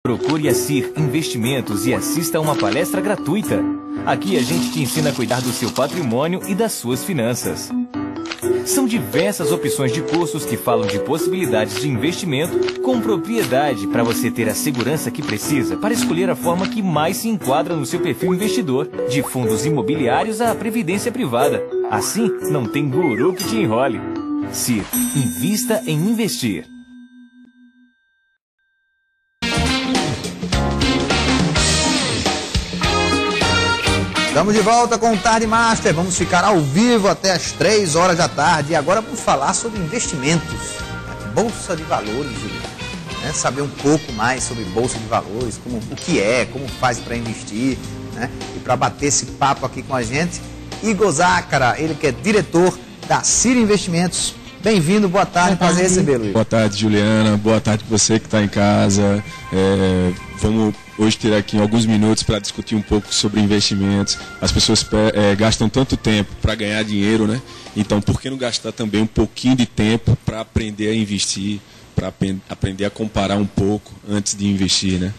Procure a CIR Investimentos e assista a uma palestra gratuita. Aqui a gente te ensina a cuidar do seu patrimônio e das suas finanças. São diversas opções de cursos que falam de possibilidades de investimento com propriedade para você ter a segurança que precisa para escolher a forma que mais se enquadra no seu perfil investidor, de fundos imobiliários à previdência privada. Assim, não tem guru que te enrole. CIR, invista em investir. Estamos de volta com o Tarde Master. Vamos ficar ao vivo até as 3 horas da tarde. E agora vamos falar sobre investimentos. Bolsa de Valores, Juliano. Saber um pouco mais sobre Bolsa de Valores, o que é, como faz para investir. Né? E para bater esse papo aqui com a gente, Igor Zácara, ele que é diretor da CIR Investimentos. Bem-vindo, boa tarde, prazer recebê-lo. Boa tarde, Juliana, boa tarde para você que está em casa. Vamos hoje ter aqui alguns minutos para discutir um pouco sobre investimentos. As pessoas gastam tanto tempo para ganhar dinheiro, né? Então, por que não gastar também um pouquinho de tempo para aprender a investir, para aprender a comparar um pouco antes de investir, né?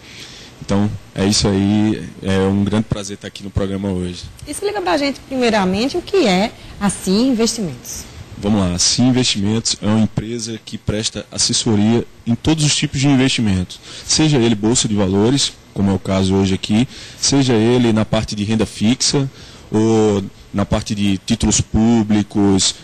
Então, é isso aí, é um grande prazer estar aqui no programa hoje. Explica para a gente, primeiramente, o que é a CIR Investimentos. Vamos lá, a CIR Investimentos é uma empresa que presta assessoria em todos os tipos de investimentos, seja ele Bolsa de Valores, como é o caso hoje aqui, seja ele na parte de renda fixa ou na parte de títulos públicos,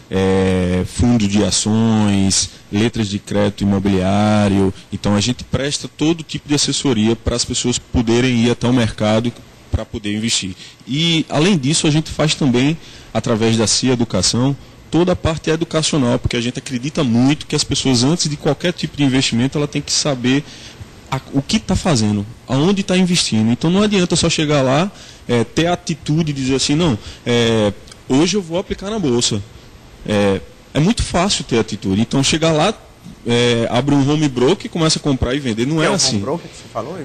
fundo de ações, letras de crédito imobiliário. Então a gente presta todo tipo de assessoria para as pessoas poderem ir até o mercado para poder investir. E além disso a gente faz também, através da CIR Educação, toda a parte educacional, porque a gente acredita muito que as pessoas, antes de qualquer tipo de investimento, ela tem que saber o que está fazendo, aonde está investindo. Então não adianta só chegar lá, ter a atitude de dizer assim, não, hoje eu vou aplicar na Bolsa. É muito fácil ter atitude. Então chegar lá, abre um home broker e começa a comprar e vender. Não é assim. O home broker que você falou,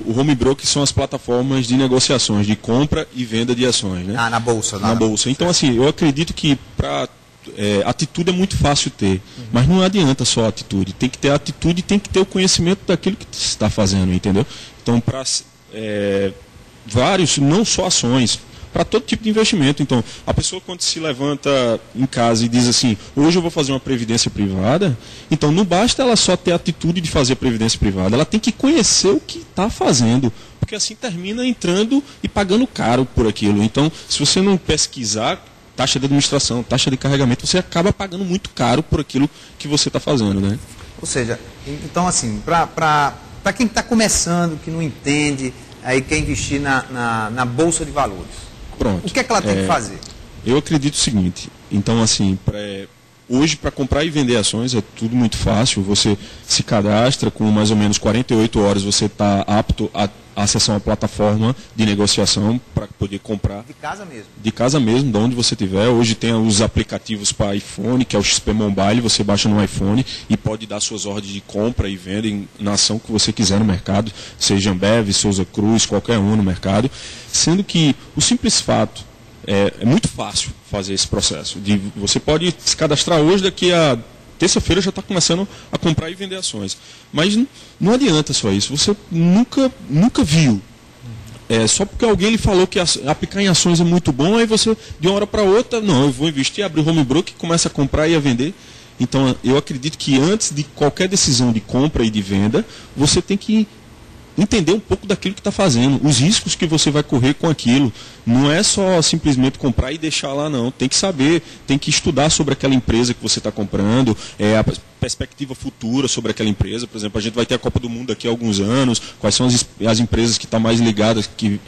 o home broker são as plataformas de negociações, de compra e venda de ações. Né? Na Bolsa. Na Bolsa. Então assim, eu acredito que atitude é muito fácil ter, mas não adianta só atitude. Tem que ter atitude e tem que ter o conhecimento daquilo que você está fazendo, entendeu? Então, para vários, não só ações, para todo tipo de investimento. Então, a pessoa quando se levanta em casa e diz assim, hoje eu vou fazer uma previdência privada, então não basta ela só ter a atitude de fazer a previdência privada, ela tem que conhecer o que está fazendo, porque assim termina entrando e pagando caro por aquilo. Então, se você não pesquisar taxa de administração, taxa de carregamento, você acaba pagando muito caro por aquilo que você está fazendo, né? Ou seja, então assim, para quem está começando, que não entende, aí quer investir na Bolsa de Valores, pronto. O que é que ela tem que fazer? Eu acredito o seguinte, então assim, hoje para comprar e vender ações é tudo muito fácil, você se cadastra, com mais ou menos 48 horas você está apto a acessar uma plataforma de negociação para poder comprar. De casa mesmo? De casa mesmo, de onde você estiver. Hoje tem os aplicativos para iPhone, que é o XP Mobile, você baixa no iPhone e pode dar suas ordens de compra e venda na ação que você quiser no mercado, seja Ambev, Souza Cruz, qualquer um no mercado. Sendo que o simples fato, é muito fácil fazer esse processo. Você pode se cadastrar hoje, daqui a terça-feira já está começando a comprar e vender ações. Mas não adianta só isso. Você nunca viu. Só porque alguém lhe falou que aplicar em ações é muito bom, aí você, de uma hora para outra, não, eu vou investir, abre o home broker, começa a comprar e a vender. Então, eu acredito que antes de qualquer decisão de compra e de venda, você tem que entender um pouco daquilo que está fazendo, os riscos que você vai correr com aquilo. Não é só simplesmente comprar e deixar lá, não. Tem que saber, tem que estudar sobre aquela empresa que você está comprando, a perspectiva futura sobre aquela empresa. Por exemplo, a gente vai ter a Copa do Mundo daqui a alguns anos, quais são as empresas que estão mais ligadas, que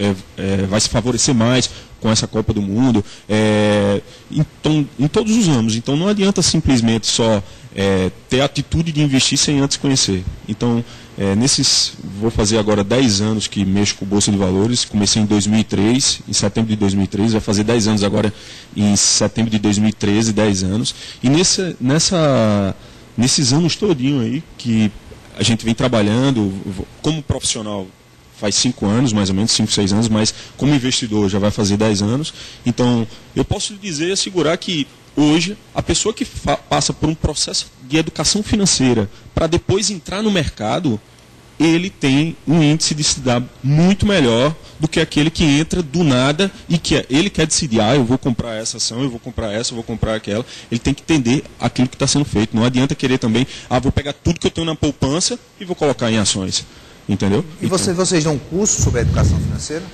vai se favorecer mais com essa Copa do Mundo. Então, em todos os ramos. Então, não adianta simplesmente só ter a atitude de investir sem antes conhecer. Então, vou fazer agora 10 anos que mexo com Bolsa de Valores, comecei em 2003, em setembro de 2003, vai fazer 10 anos agora em setembro de 2013, 10 anos, e nesses anos todinho aí que a gente vem trabalhando como profissional, faz 5 anos, mais ou menos, 5, 6 anos, mas como investidor já vai fazer 10 anos, então eu posso lhe dizer e assegurar que hoje, a pessoa que passa por um processo de educação financeira para depois entrar no mercado, ele tem um índice de se dar muito melhor do que aquele que entra do nada e que ele quer decidir, eu vou comprar essa ação, eu vou comprar essa, eu vou comprar aquela. Ele tem que entender aquilo que está sendo feito. Não adianta querer também, vou pegar tudo que eu tenho na poupança e vou colocar em ações. Entendeu? E vocês dão curso sobre a educação financeira?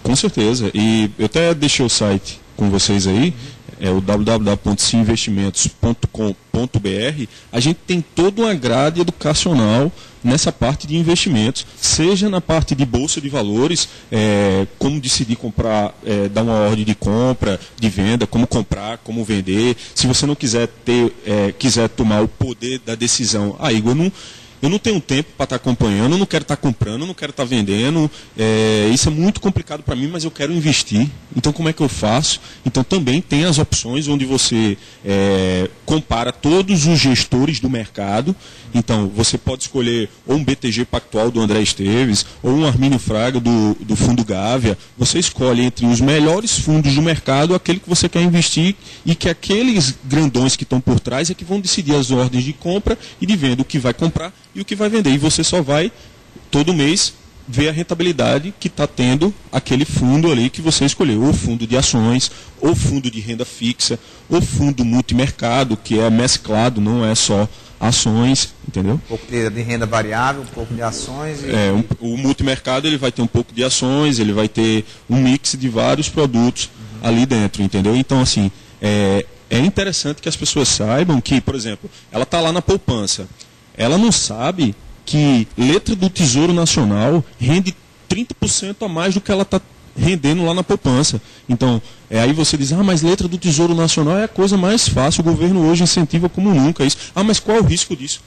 Com certeza. E eu até deixei o site com vocês aí, é o www.cinvestimentos.com.br. A gente tem toda uma grade educacional nessa parte de investimentos, seja na parte de bolsa de valores, como decidir comprar, dar uma ordem de compra, de venda, como comprar, como vender. Se você não quiser quiser tomar o poder da decisão, Igor, eu não tenho tempo para estar acompanhando, eu não quero estar comprando, eu não quero estar vendendo, isso é muito complicado para mim, mas eu quero investir. Então, como é que eu faço? Então, também tem as opções onde você compara todos os gestores do mercado. Então, você pode escolher ou um BTG Pactual do André Esteves, ou um Armínio Fraga do Fundo Gávea. Você escolhe entre os melhores fundos do mercado aquele que você quer investir e que aqueles grandões que estão por trás é que vão decidir as ordens de compra e de venda, o que vai comprar e o que vai vender. E você só vai, todo mês, ver a rentabilidade que está tendo aquele fundo ali que você escolheu. Ou fundo de ações, ou fundo de renda fixa, ou fundo multimercado, que é mesclado, não é só ações, entendeu? Um pouco de renda variável, um pouco de ações. O multimercado ele vai ter um pouco de ações, ele vai ter um mix de vários produtos ali dentro, entendeu? Então, assim, é interessante que as pessoas saibam que, por exemplo, ela está lá na poupança. Ela não sabe que letra do Tesouro Nacional rende 30% a mais do que ela está rendendo lá na poupança. Então, aí você diz, mas letra do Tesouro Nacional é a coisa mais fácil, o governo hoje incentiva como nunca isso. Mas qual é o risco disso?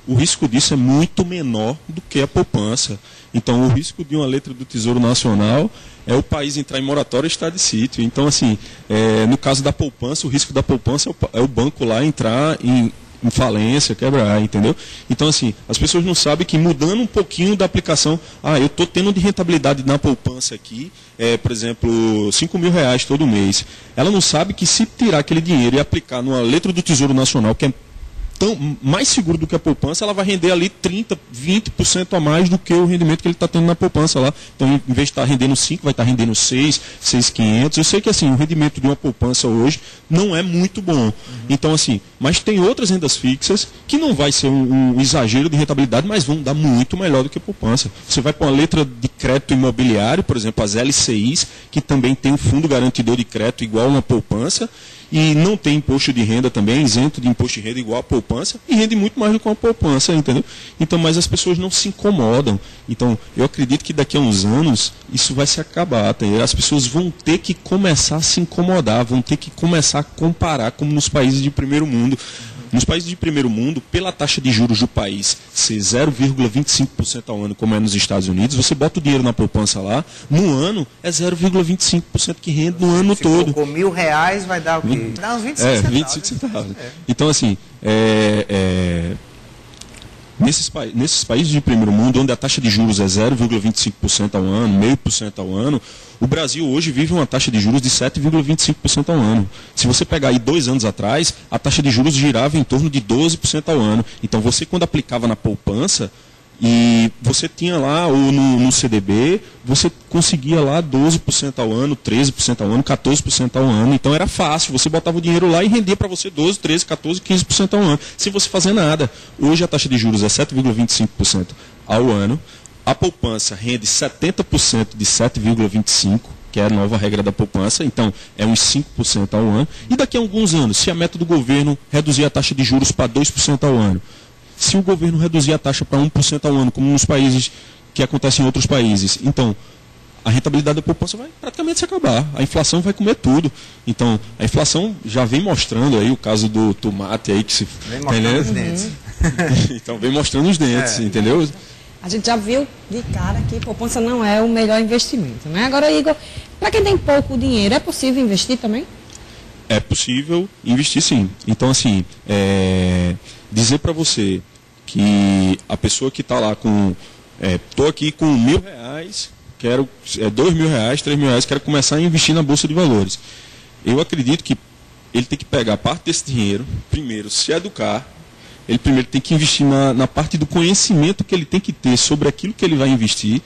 O risco disso é muito menor do que a poupança. Então, o risco de uma letra do Tesouro Nacional é o país entrar em moratória e estado de sítio. Então, assim, no caso da poupança, o risco da poupança é o banco lá entrar em falência, quebrar, entendeu? Então, assim, as pessoas não sabem que mudando um pouquinho da aplicação, eu estou tendo de rentabilidade na poupança aqui, por exemplo, R$5.000 todo mês. Ela não sabe que se tirar aquele dinheiro e aplicar numa letra do Tesouro Nacional, que é mais seguro do que a poupança, ela vai render ali 30%, 20% a mais do que o rendimento que ele está tendo na poupança lá. Então, em vez de estar rendendo 5, vai estar rendendo 6, 6.500. Eu sei que assim, o rendimento de uma poupança hoje não é muito bom. Então, assim, mas tem outras rendas fixas que não vai ser um exagero de rentabilidade, mas vão dar muito melhor do que a poupança. Você vai para uma letra de crédito imobiliário, por exemplo, as LCIs, que também tem um fundo garantidor de crédito igual uma poupança, e não tem imposto de renda também, isento de imposto de renda igual a poupança, e rende muito mais do que uma poupança, entendeu? Então, mas as pessoas não se incomodam. Então, eu acredito que daqui a uns anos isso vai se acabar, tá? As pessoas vão ter que começar a se incomodar, vão ter que começar a comparar, como nos países de primeiro mundo. Nos países de primeiro mundo, pela taxa de juros do país ser 0,25% ao ano, como é nos Estados Unidos, você bota o dinheiro na poupança lá, no ano é 0,25% que rende no ano todo. Se colocou R$1.000, vai dar o quê? Dá uns 25 centavos. 25 centavos. Então, assim, nesses países de primeiro mundo, onde a taxa de juros é 0,25% ao ano, 0,5% ao ano, o Brasil hoje vive uma taxa de juros de 7,25% ao ano. Se você pegar aí 2 anos atrás, a taxa de juros girava em torno de 12% ao ano. Então, você quando aplicava na poupança, e você tinha lá, ou no CDB, você conseguia lá 12% ao ano, 13% ao ano, 14% ao ano. Então era fácil, você botava o dinheiro lá e rendia para você 12, 13, 14, 15% ao ano, sem você fazer nada. Hoje a taxa de juros é 7,25% ao ano. A poupança rende 70% de 7,25%, que é a nova regra da poupança, então é uns 5% ao ano. E daqui a alguns anos, se a meta do governo reduzir a taxa de juros para 2% ao ano, se o governo reduzir a taxa para 1% ao ano, como nos países que acontecem em outros países, então a rentabilidade da poupança vai praticamente se acabar. A inflação vai comer tudo. Então, a inflação já vem mostrando aí o caso do tomate aí que se... Vem mostrando os dentes. Então, vem mostrando os dentes, entendeu? A gente já viu de cara que poupança não é o melhor investimento, né? Agora, Igor, para quem tem pouco dinheiro, é possível investir também? É possível investir, sim. Então, assim, dizer para você que a pessoa que está lá com... Estou aqui com R$1.000, quero R$2.000, R$3.000, quero começar a investir na Bolsa de Valores. Eu acredito que ele tem que pegar parte desse dinheiro, primeiro, se educar, ele primeiro tem que investir na parte do conhecimento que ele tem que ter sobre aquilo que ele vai investir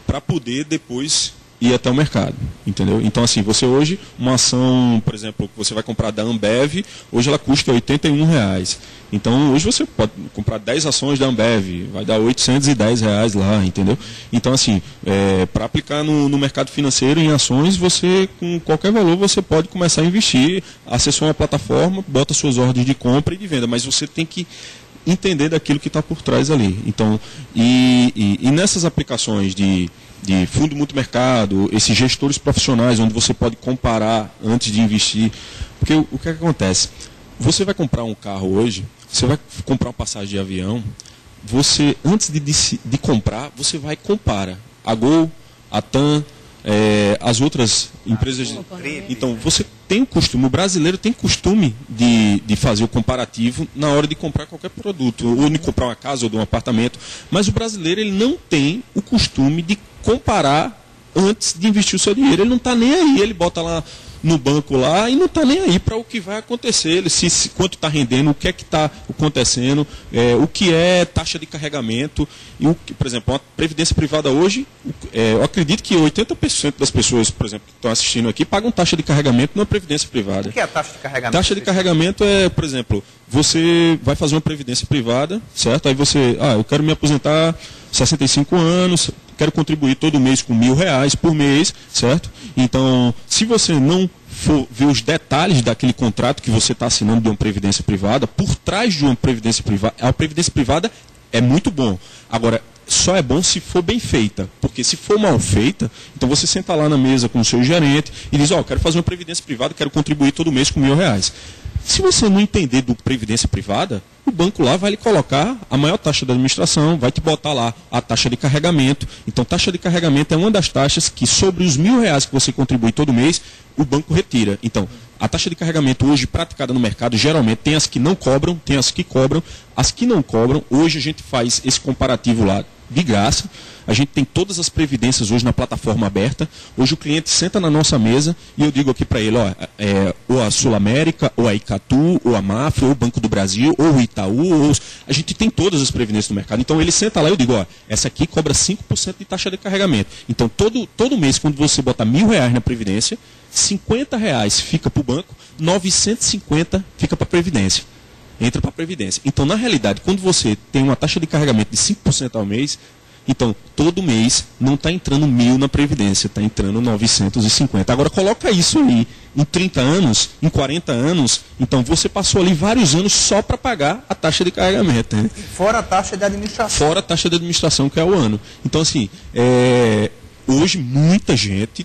para poder depois ir até o mercado, entendeu? Então, assim, você hoje, uma ação, por exemplo, que você vai comprar da Ambev, hoje ela custa R$81. Então, hoje você pode comprar 10 ações da Ambev, vai dar R$810 lá, entendeu? Então, assim, para aplicar no mercado financeiro em ações, você, com qualquer valor, você pode começar a investir, acessar uma plataforma, bota suas ordens de compra e de venda, mas você tem que entender daquilo que está por trás ali. Então, e nessas aplicações de fundo multimercado, esses gestores profissionais, onde você pode comparar antes de investir, porque o que acontece? Você vai comprar um carro hoje, você vai comprar uma passagem de avião, você, antes de comprar, você vai e compara a Gol, a TAM, as outras empresas. Então, você tem o costume, o brasileiro tem costume de fazer o comparativo na hora de comprar qualquer produto, ou de comprar uma casa ou de um apartamento, mas o brasileiro ele não tem o costume de comparar antes de investir o seu dinheiro. Ele não está nem aí, ele bota lá no banco lá e não está nem aí para o que vai acontecer, ele quanto está rendendo, o que é que está acontecendo, o que é taxa de carregamento, e por exemplo, uma previdência privada hoje, eu acredito que 80% das pessoas, por exemplo, que estão assistindo aqui, pagam taxa de carregamento numa previdência privada. O que é a taxa de carregamento? Taxa de carregamento é, por exemplo, você vai fazer uma previdência privada, certo? Aí você, eu quero me aposentar 65 anos, quero contribuir todo mês com R$1.000 por mês, certo? Então, se você não for ver os detalhes daquele contrato que você está assinando de uma previdência privada, por trás de uma previdência privada, a previdência privada é muito bom. Agora, só é bom se for bem feita, porque se for mal feita, então você senta lá na mesa com o seu gerente e diz, quero fazer uma previdência privada, quero contribuir todo mês com R$1.000. Se você não entender do previdência privada, o banco lá vai lhe colocar a maior taxa da administração, vai te botar lá a taxa de carregamento. Então, taxa de carregamento é uma das taxas que, sobre os R$1.000 que você contribui todo mês, o banco retira. Então, a taxa de carregamento hoje praticada no mercado, geralmente tem as que não cobram, tem as que cobram. As que não cobram, hoje a gente faz esse comparativo lá de graça. A gente tem todas as previdências hoje na plataforma aberta. Hoje o cliente senta na nossa mesa e eu digo aqui para ele, ou a Sul América, ou a Icatu, ou a Mafra, ou o Banco do Brasil, ou o Itaú, a gente tem todas as previdências no mercado. Então ele senta lá e eu digo, essa aqui cobra 5% de taxa de carregamento. Então todo mês, quando você bota R$1.000 na previdência, R$50 fica para o banco, 950 fica para a previdência. Entra para a previdência. Então, na realidade, quando você tem uma taxa de carregamento de 5% ao mês, então, todo mês não está entrando 1.000 na previdência, está entrando 950. Agora, coloca isso aí em 30 anos, em 40 anos, então você passou ali vários anos só para pagar a taxa de carregamento. Né? Fora a taxa de administração. Fora a taxa de administração, que é o ano. Então, assim, hoje muita gente,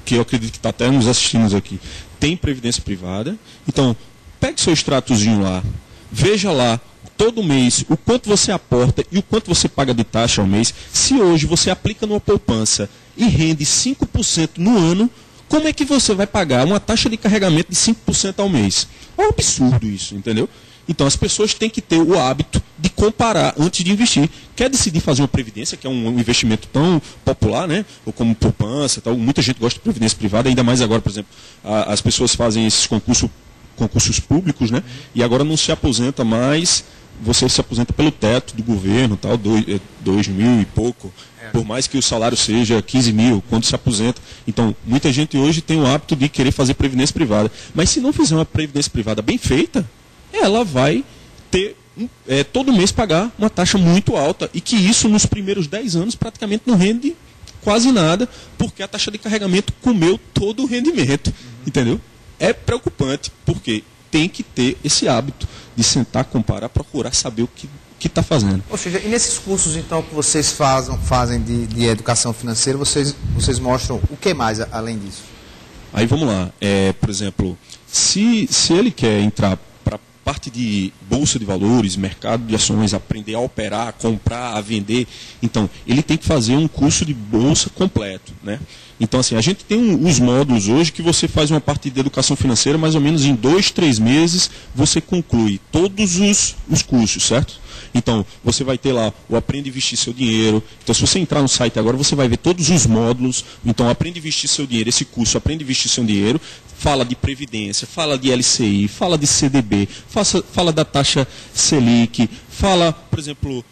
que eu acredito que está até nos assistindo aqui, tem previdência privada. Então, pegue seu extratozinho lá, veja lá, todo mês, o quanto você aporta e o quanto você paga de taxa ao mês. Se hoje você aplica numa poupança e rende 5% no ano, como é que você vai pagar uma taxa de carregamento de 5% ao mês? É um absurdo isso, entendeu? Então as pessoas têm que ter o hábito de comparar antes de investir. Quer decidir fazer uma previdência, que é um investimento tão popular, né? Ou como poupança, tal. Muita gente gosta de previdência privada, ainda mais agora, por exemplo, as pessoas fazem esses concursos públicos, né? E agora não se aposenta mais, você se aposenta pelo teto do governo, tal, 2.000 e pouco, por mais que o salário seja 15.000, quando se aposenta. Então, muita gente hoje tem o hábito de querer fazer previdência privada. Mas se não fizer uma previdência privada bem feita, ela vai ter, todo mês pagar uma taxa muito alta, e que isso nos primeiros 10 anos praticamente não rende quase nada, porque a taxa de carregamento comeu todo o rendimento, entendeu? É preocupante, porque tem que ter esse hábito de sentar, comparar, procurar saber o que está fazendo. Ou seja, e nesses cursos então que vocês fazem de educação financeira, vocês mostram o que mais além disso? Aí vamos lá, por exemplo, se ele quer entrar para a parte de bolsa de valores, mercado de ações, aprender a operar, a comprar, a vender, então ele tem que fazer um curso de bolsa completo, né? Então, assim, a gente tem os módulos hoje que você faz uma parte de educação financeira, mais ou menos em 2, 3 meses, você conclui todos os cursos, certo? Então, você vai ter lá o Aprenda a Investir Seu Dinheiro. Então, se você entrar no site agora, você vai ver todos os módulos. Então, Aprenda a Investir Seu Dinheiro, esse curso Aprenda a Investir Seu Dinheiro, fala de Previdência, fala de LCI, fala de CDB, fala da taxa Selic, fala, por exemplo,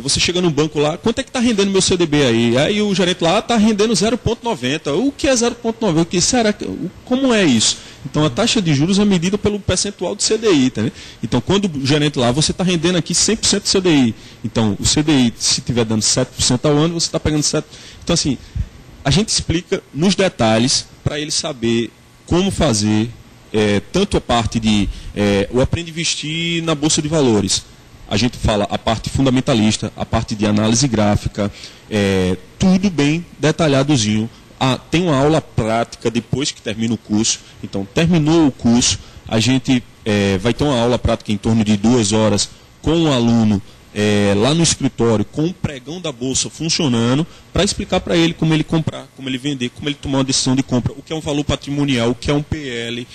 você chega no banco lá, quanto é que está rendendo meu CDB aí? Aí o gerente lá está rendendo 0,90. O que é 0,90? O que será? Como é isso? Então a taxa de juros é medida pelo percentual do CDI. Tá, né? Então quando o gerente lá, você está rendendo aqui 100% do CDI. Então o CDI, se estiver dando 7% ao ano, você está pegando 7%. Então assim, a gente explica nos detalhes para ele saber como fazer tanto a parte de o Aprende a Investir na Bolsa de Valores. A gente fala a parte fundamentalista, a parte de análise gráfica, tudo bem detalhadozinho. Tem uma aula prática depois que termina o curso. Então, terminou o curso, a gente vai ter uma aula prática em torno de 2 horas com o aluno lá no escritório, com o pregão da bolsa funcionando, para explicar para ele como ele comprar, como ele vender, como ele tomar uma decisão de compra, o que é um valor patrimonial, o que é um PL,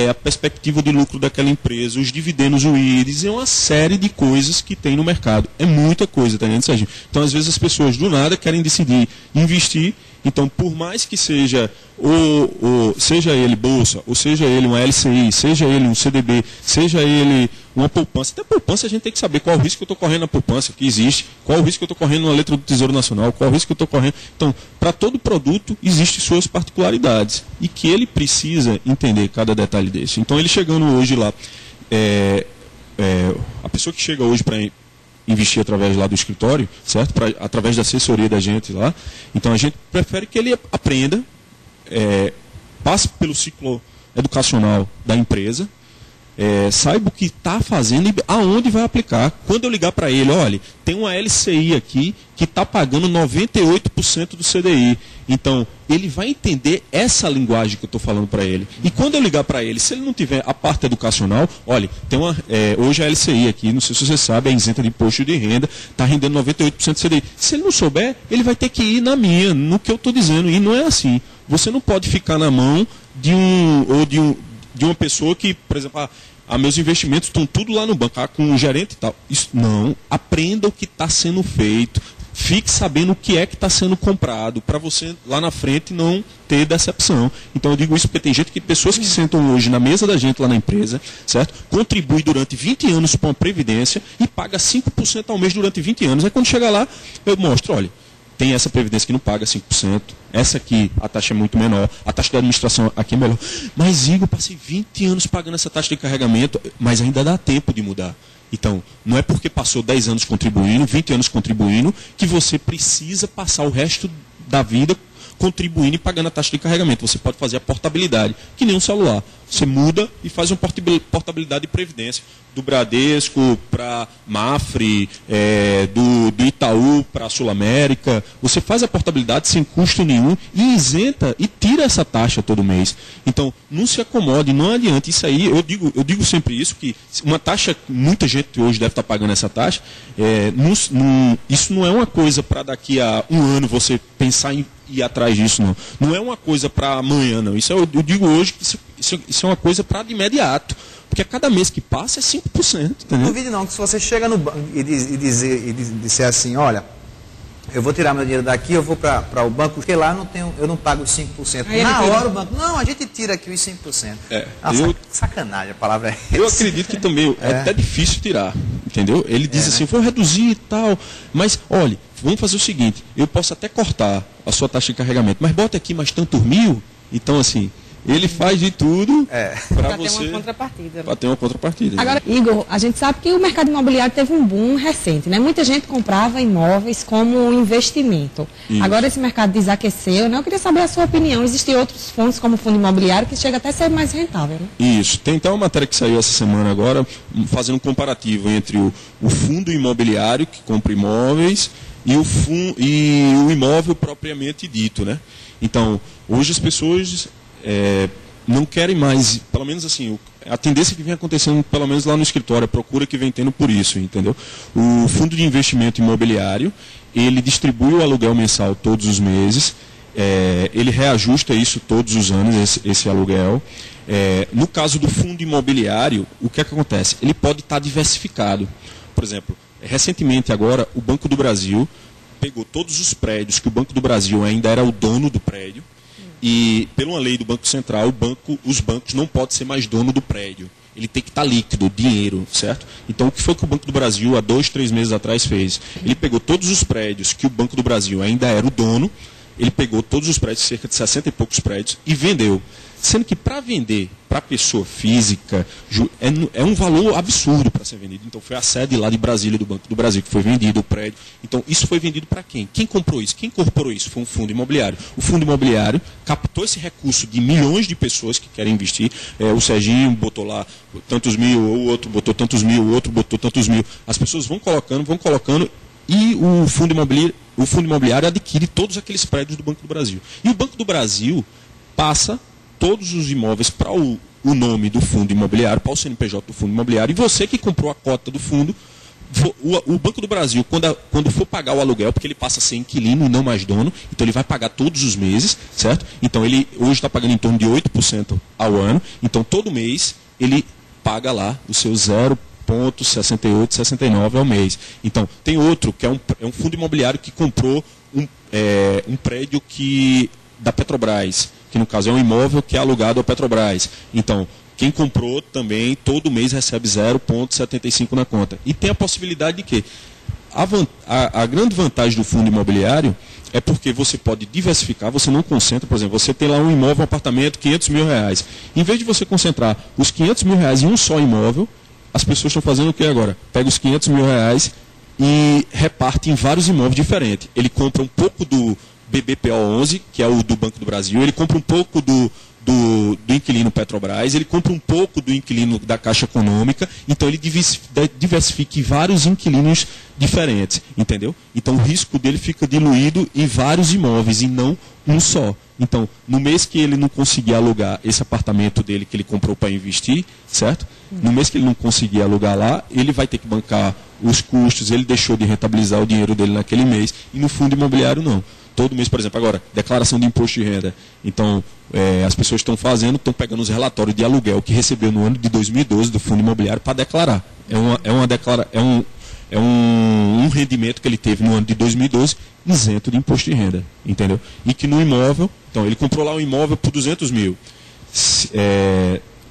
a perspectiva de lucro daquela empresa, os dividendos, o IRS, uma série de coisas que tem no mercado. É muita coisa, tá entendendo, Serginho? Então, às vezes, as pessoas do nada querem decidir investir. Então, por mais que seja seja ele bolsa, ou seja ele uma LCI, seja ele um CDB, seja ele uma poupança. Até poupança a gente tem que saber qual o risco que eu estou correndo na poupança, que existe, qual o risco que eu estou correndo na letra do Tesouro Nacional, qual o risco que eu estou correndo. Então, para todo produto, existem suas particularidades e que ele precisa entender cada detalhe desse. Então, ele chegando hoje lá, a pessoa que chega hoje para investir através lá do escritório, certo? Através da assessoria da gente lá. Então a gente prefere que ele aprenda, passe pelo ciclo educacional da empresa, saiba o que está fazendo e aonde vai aplicar. Quando eu ligar para ele, olha, tem uma LCI aqui que está pagando 98% do CDI. Então, ele vai entender essa linguagem que eu estou falando para ele. E quando eu ligar para ele, se ele não tiver a parte educacional, olha, tem hoje a LCI aqui, não sei se você sabe, é isenta de imposto de renda, está rendendo 98% do CDI. Se ele não souber, ele vai ter que ir no que eu estou dizendo. E não é assim. Você não pode ficar na mão de uma pessoa que, por exemplo, meus investimentos estão tudo lá no banco, com o gerente e tal. Isso, não, aprenda o que está sendo feito. Fique sabendo o que é que está sendo comprado, para você lá na frente não ter decepção. Então eu digo isso porque tem pessoas que sentam hoje na mesa da gente lá na empresa, certo? Contribui durante 20 anos para uma previdência e paga 5% ao mês durante 20 anos. Aí quando chega lá, eu mostro, olha, tem essa previdência que não paga 5%, essa aqui a taxa é muito menor, a taxa de administração aqui é melhor. Mas, Igor, passei 20 anos pagando essa taxa de carregamento, mas ainda dá tempo de mudar. Então, não é porque passou 10 anos contribuindo, 20 anos contribuindo, que você precisa passar o resto da vida contribuindo e pagando a taxa de carregamento. Você pode fazer a portabilidade, que nem um celular. Você muda e faz uma portabilidade de previdência. Do Bradesco para Mafre, do Itaú para a Sul América. Você faz a portabilidade sem custo nenhum e isenta e tira essa taxa todo mês. Então, não se acomode, não adianta. Isso aí, eu digo sempre isso, que uma taxa, muita gente hoje deve estar pagando essa taxa, isso não é uma coisa para daqui a um ano você pensar em ir atrás disso, não. Não é uma coisa para amanhã, não. Isso eu digo hoje que isso é uma coisa para de imediato. Porque a cada mês que passa é 5%. Entendeu? Não duvide não, que se você chega no banco e disser assim, olha, eu vou tirar meu dinheiro daqui, eu vou para o banco, porque lá eu não pago os 5%. Na hora o banco, não, a gente tira aqui os 5%. Sacanagem, a palavra é essa. Eu acredito que também é até difícil tirar, entendeu? Ele diz assim, vou reduzir e tal, mas olha, vamos fazer o seguinte, eu posso até cortar a sua taxa de carregamento, mas bota aqui mais tantos mil, então assim... Ele faz de tudo para você ter uma contrapartida. Para ter uma contrapartida. Agora, Igor, a gente sabe que o mercado imobiliário teve um boom recente, né? Muita gente comprava imóveis como investimento. Isso. Agora esse mercado desaqueceu, né? Eu queria saber a sua opinião. Existem outros fundos como o fundo imobiliário que chega até a ser mais rentável, né? Isso. Tem até uma matéria que saiu essa semana agora, fazendo um comparativo entre o fundo imobiliário que compra imóveis e o imóvel propriamente dito, né? Então, hoje as pessoas não querem mais, pelo menos assim, a tendência que vem acontecendo, pelo menos lá no escritório, a procura que vem tendo por isso, entendeu? O fundo de investimento imobiliário, ele distribui o aluguel mensal todos os meses, ele reajusta isso todos os anos, esse aluguel. No caso do fundo imobiliário, o que é que acontece? Ele pode estar diversificado. Por exemplo, Recentemente agora, o Banco do Brasil pegou todos os prédios que o Banco do Brasil ainda era o dono do prédio e, pela lei do Banco Central, os bancos não podem ser mais dono do prédio. Ele tem que estar líquido, dinheiro, certo? Então, o que foi que o Banco do Brasil, há 2, 3 meses atrás, fez? Ele pegou todos os prédios que o Banco do Brasil ainda era o dono, ele pegou todos os prédios, cerca de 60 e poucos prédios, e vendeu. Sendo que para vender para pessoa física é um valor absurdo para ser vendido. Então foi a sede lá de Brasília do Banco do Brasil que foi vendido o prédio. Então isso foi vendido para quem? Quem comprou isso? Quem incorporou isso? Foi um fundo imobiliário. O fundo imobiliário captou esse recurso de milhões de pessoas que querem investir. O Serginho botou lá tantos mil, o outro botou tantos mil, o outro botou tantos mil. As pessoas vão colocando e o fundo imobiliário adquire todos aqueles prédios do Banco do Brasil. E o Banco do Brasil passa todos os imóveis para o nome do fundo imobiliário, para o CNPJ do fundo imobiliário, e você que comprou a cota do fundo, o Banco do Brasil, quando for pagar o aluguel, porque ele passa a ser inquilino e não mais dono, então ele vai pagar todos os meses, certo? Então ele hoje está pagando em torno de 8% ao ano, então todo mês ele paga lá o seu 0,68, 69 ao mês. Então tem outro, que é um fundo imobiliário que comprou um prédio da Petrobras, que no caso é um imóvel que é alugado à Petrobras. Então, quem comprou também, todo mês recebe 0,75 na conta. E tem a possibilidade de que a grande vantagem do fundo imobiliário é porque você pode diversificar, você não concentra, por exemplo, você tem lá um imóvel, um apartamento, 500 mil reais. Em vez de você concentrar os 500 mil reais em um só imóvel, as pessoas estão fazendo o que agora? Pega os 500 mil reais e reparte em vários imóveis diferentes. Ele compra um pouco do BBPO11, que é o do Banco do Brasil, ele compra um pouco do inquilino Petrobras, ele compra um pouco do inquilino da Caixa Econômica, então ele diversifica em vários inquilinos diferentes, entendeu? Então o risco dele fica diluído em vários imóveis e não um só. Então, no mês que ele não conseguir alugar esse apartamento dele que ele comprou para investir, certo? No mês que ele não conseguir alugar lá, ele vai ter que bancar os custos, ele deixou de rentabilizar o dinheiro dele naquele mês, e no fundo imobiliário não. Todo mês, por exemplo, agora, declaração de imposto de renda. Então, as pessoas estão pegando os relatórios de aluguel que recebeu no ano de 2012 do fundo imobiliário para declarar. É um rendimento que ele teve no ano de 2012 isento de imposto de renda, entendeu? E que no imóvel, então, ele comprou lá um imóvel por 200 mil.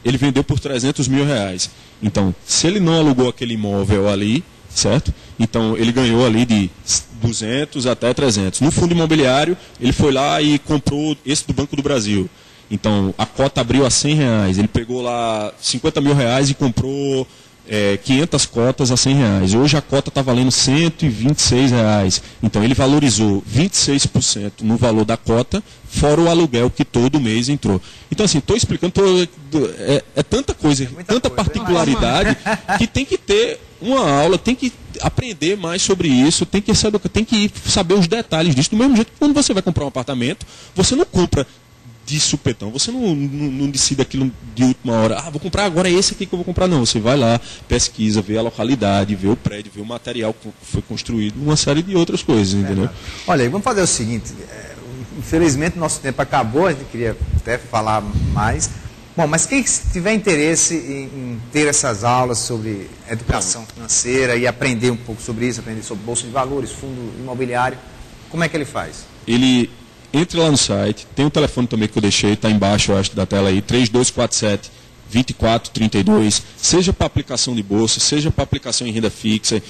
Ele vendeu por 300 mil reais. Então, se ele não alugou aquele imóvel ali, certo? Então, ele ganhou ali de 200 até 300. No fundo imobiliário, ele foi lá e comprou esse do Banco do Brasil. Então, a cota abriu a 100 reais. Ele pegou lá 50 mil reais e comprou 500 cotas a 100 reais. Hoje a cota está valendo 126 reais. Então, ele valorizou 26% no valor da cota, fora o aluguel que todo mês entrou. Então, assim, estou explicando, é tanta coisa, tanta particularidade, que tem que ter uma aula, tem que aprender mais sobre isso, tem que saber os detalhes disso. Do mesmo jeito que quando você vai comprar um apartamento, você não compra de supetão, você não decide aquilo de última hora, vou comprar agora esse aqui que eu vou comprar, não. Você vai lá, pesquisa, vê a localidade, vê o prédio, vê o material que foi construído, uma série de outras coisas, entendeu? Olha aí, vamos fazer o seguinte, infelizmente nosso tempo acabou, a gente queria até falar mais. Bom, mas quem tiver interesse em ter essas aulas sobre educação financeira e aprender um pouco sobre isso, aprender sobre bolsa de valores, fundo imobiliário, como é que ele faz? Ele entra lá no site, tem um telefone também que eu deixei, está embaixo, eu acho, da tela aí, 3247-2432, seja para aplicação de bolsa, seja para aplicação em renda fixa,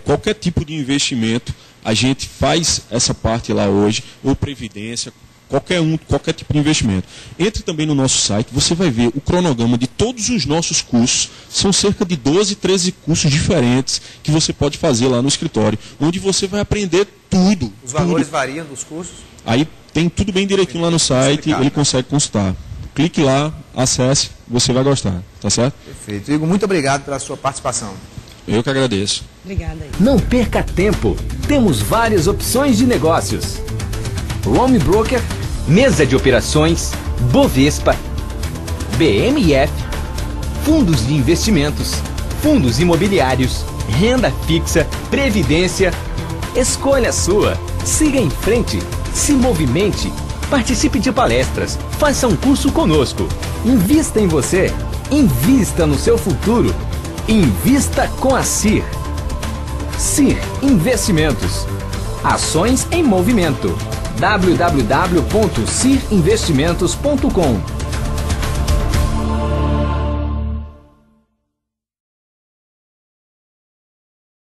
qualquer tipo de investimento, a gente faz essa parte lá hoje, ou previdência, qualquer tipo de investimento. Entre também no nosso site, você vai ver o cronograma de todos os nossos cursos. São cerca de 12, 13 cursos diferentes que você pode fazer lá no escritório, onde você vai aprender tudo. Os valores variam dos cursos? Aí tem tudo bem direitinho lá no site, ele consegue consultar. Clique lá, acesse, você vai gostar, tá certo? Perfeito. Igor, muito obrigado pela sua participação. Eu que agradeço. Obrigada. Não perca tempo. Temos várias opções de negócios. Home Broker, Mesa de Operações, Bovespa, BMF, Fundos de Investimentos, Fundos Imobiliários, Renda Fixa, Previdência. Escolha a sua. Siga em frente. Se movimente. Participe de palestras. Faça um curso conosco. Invista em você. Invista no seu futuro. Invista com a CIR. CIR Investimentos. Ações em movimento. www.cirinvestimentos.com